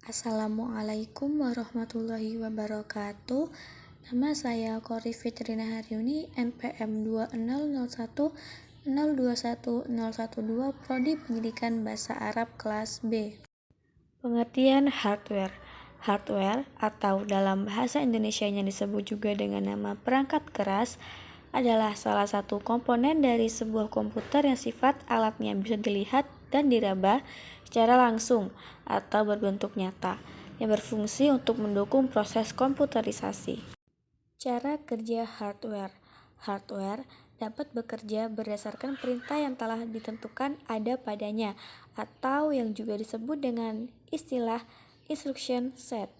Assalamualaikum warahmatullahi wabarakatuh. Nama saya Kori Fitrina Haryuni, NPM 2001021012, Prodi Pendidikan Bahasa Arab kelas B. Pengertian hardware. Hardware atau dalam bahasa Indonesianya disebut juga dengan nama perangkat keras adalah salah satu komponen dari sebuah komputer yang sifat alatnya bisa dilihat dan diraba secara langsung atau berbentuk nyata, yang berfungsi untuk mendukung proses komputerisasi. Cara kerja hardware. Hardware dapat bekerja berdasarkan perintah yang telah ditentukan ada padanya, atau yang juga disebut dengan istilah instruction set.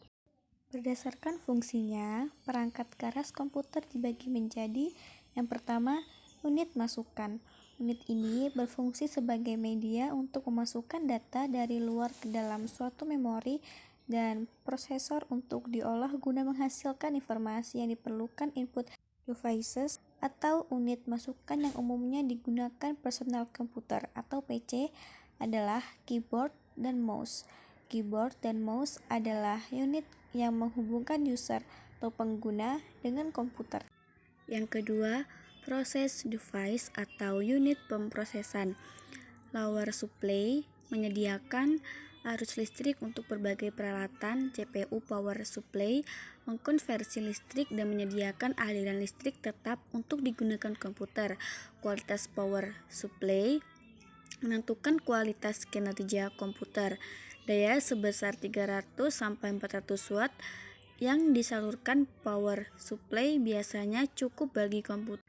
Berdasarkan fungsinya, perangkat keras komputer dibagi menjadi yang pertama, unit masukan. Unit ini berfungsi sebagai media untuk memasukkan data dari luar ke dalam suatu memori dan prosesor untuk diolah guna menghasilkan informasi yang diperlukan input devices atau unit masukan yang umumnya digunakan personal computer atau PC adalah keyboard dan mouse. Keyboard dan mouse adalah unit yang menghubungkan user atau pengguna dengan komputer. Yang kedua, proses device atau unit pemrosesan. Power supply menyediakan arus listrik untuk berbagai peralatan. CPU power supply mengkonversi listrik dan menyediakan aliran listrik tetap untuk digunakan komputer. Kualitas power supply menentukan kualitas kinerja komputer. Daya sebesar 300 sampai 400 watt yang disalurkan power supply biasanya cukup bagi komputer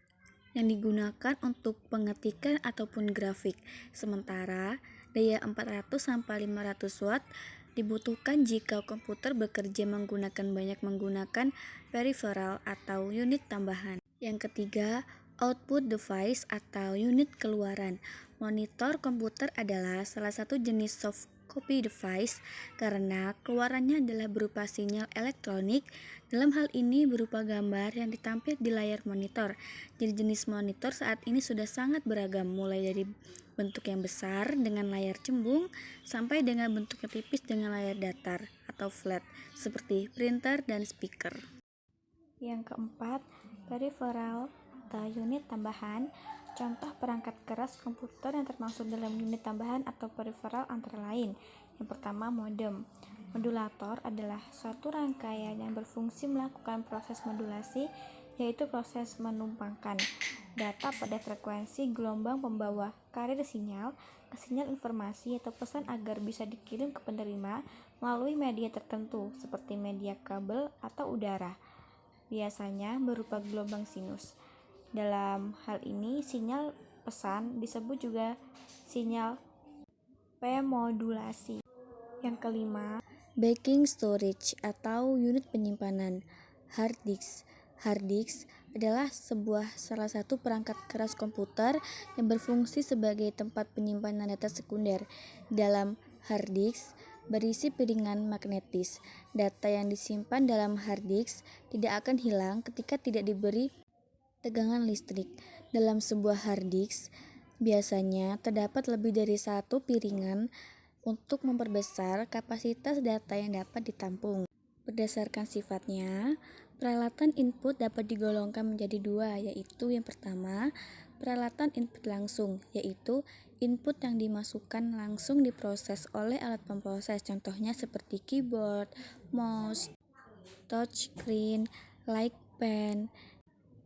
yang digunakan untuk pengetikan ataupun grafik. Sementara daya 400 sampai 500 watt dibutuhkan jika komputer bekerja menggunakan peripheral atau unit tambahan. Yang ketiga, output device atau unit keluaran. Monitor komputer adalah salah satu jenis soft copy device karena keluarannya adalah berupa sinyal elektronik. Dalam hal ini berupa gambar yang ditampil di layar monitor. Jadi jenis monitor saat ini sudah sangat beragam, mulai dari bentuk yang besar dengan layar cembung sampai dengan bentuk yang tipis dengan layar datar atau flat seperti printer dan speaker. Yang keempat, peripheral atau unit tambahan. Contoh perangkat keras komputer yang termasuk dalam unit tambahan atau peripheral antara lain. Yang pertama, modem. Modulator adalah suatu rangkaian yang berfungsi melakukan proses modulasi, yaitu proses menumpangkan data pada frekuensi gelombang pembawa karir sinyal ke sinyal informasi atau pesan agar bisa dikirim ke penerima melalui media tertentu seperti media kabel atau udara, biasanya berupa gelombang sinus. Dalam hal ini, sinyal pesan disebut juga sinyal pemodulasi. Yang kelima, backing storage atau unit penyimpanan. Hard disk. Hard disk adalah salah satu perangkat keras komputer yang berfungsi sebagai tempat penyimpanan data sekunder. Dalam hard disk berisi piringan magnetis. Data yang disimpan dalam hard disk tidak akan hilang ketika tidak diberi tegangan listrik. Dalam sebuah hard disk biasanya terdapat lebih dari satu piringan untuk memperbesar kapasitas data yang dapat ditampung. Berdasarkan sifatnya, peralatan input dapat digolongkan menjadi dua, yaitu yang pertama, peralatan input langsung, yaitu input yang dimasukkan langsung diproses oleh alat pemproses, contohnya seperti keyboard, mouse, touchscreen, like pen,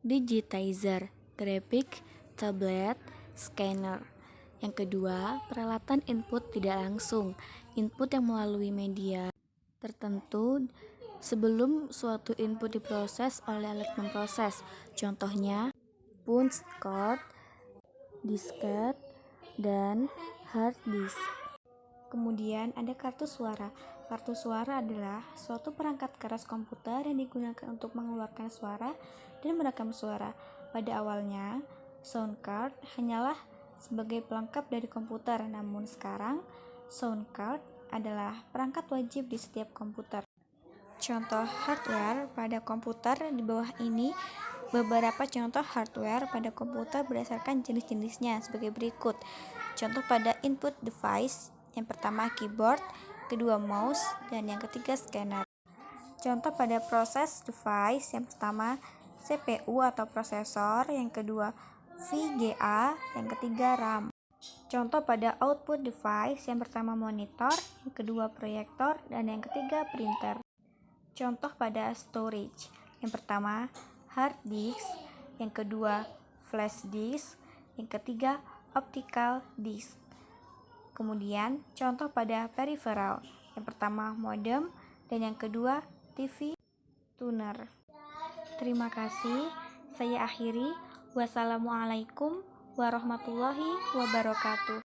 digitizer, grafik, tablet, scanner. Yang kedua, peralatan input tidak langsung, input yang melalui media tertentu sebelum suatu input diproses oleh alat pemproses. Contohnya punch card, disket, dan hard disk. Kemudian ada kartu suara. Kartu suara adalah suatu perangkat keras komputer yang digunakan untuk mengeluarkan suara dan merekam suara. Pada awalnya, sound card hanyalah sebagai pelengkap dari komputer, namun sekarang sound card adalah perangkat wajib di setiap komputer. Contoh hardware pada komputer di bawah ini. Beberapa contoh hardware pada komputer berdasarkan jenis-jenisnya sebagai berikut. Contoh pada input device, yang pertama keyboard, kedua mouse, dan yang ketiga scanner. Contoh pada proses device, yang pertama CPU atau prosesor, yang kedua VGA, yang ketiga RAM. Contoh pada output device, yang pertama monitor, yang kedua proyektor, dan yang ketiga printer. Contoh pada storage, yang pertama hard disk, yang kedua flash disk, yang ketiga optical disk. Kemudian contoh pada peripheral, yang pertama modem, dan yang kedua TV tuner. Terima kasih, saya akhiri. Wassalamualaikum warahmatullahi wabarakatuh.